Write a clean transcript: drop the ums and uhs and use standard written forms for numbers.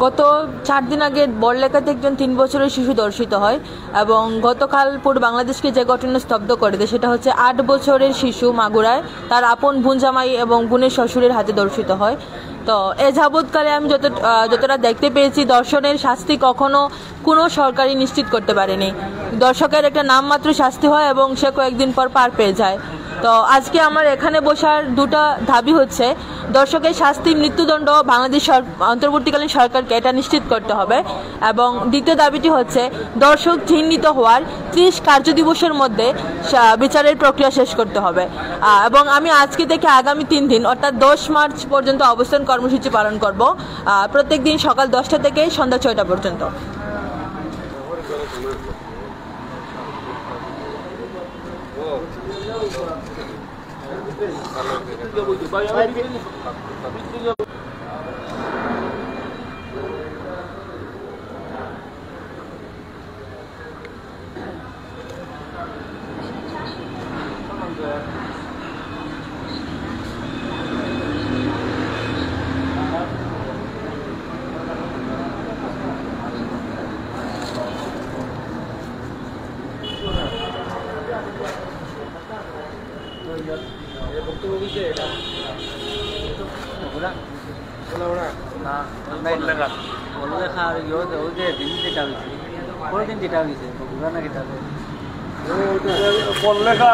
গত 4 দিন আগে বড়লেখাতে একজন 3 বছরের শিশু ধর্ষিত হয় এবং গতকাল পুরো বাংলাদেশকে যে ঘটনা স্তব্ধ করে দেয় সেটা হচ্ছে 8 বছরের শিশু মাগুরায় তার আপন বোন জামাই এবং বোনের শ্বশুরের হাতে ধর্ষিত হয়। তো এ যাবৎকালে আমি যতটা দেখতে পেয়েছি, ধর্ষণের শাস্তি কখনো কোনো সরকারই নিশ্চিত করতে পারেনি। দর্শকের একটা নামমাত্র শাস্তি হয় এবং সে কয়েকদিন পর পার পেয়ে যায়। তো আজকে আমার এখানে বসার দুটা দাবি হচ্ছে, দর্শকের শাস্তি মৃত্যুদণ্ড বাংলাদেশ অন্তর্বর্তীকালীন সরকারকে এটা নিশ্চিত করতে হবে, এবং দ্বিতীয় দাবিটি হচ্ছে দর্শক চিহ্নিত হওয়ার 30 কার্যদিবসের মধ্যে বিচারের প্রক্রিয়া শেষ করতে হবে। এবং আমি আজকে থেকে আগামী 3 দিন অর্থাৎ 10 মার্চ পর্যন্ত অবস্থান কর্মসূচি পালন করব, প্রত্যেক দিন সকাল 10টা থেকে সন্ধ্যা 6টা পর্যন্ত। লেখা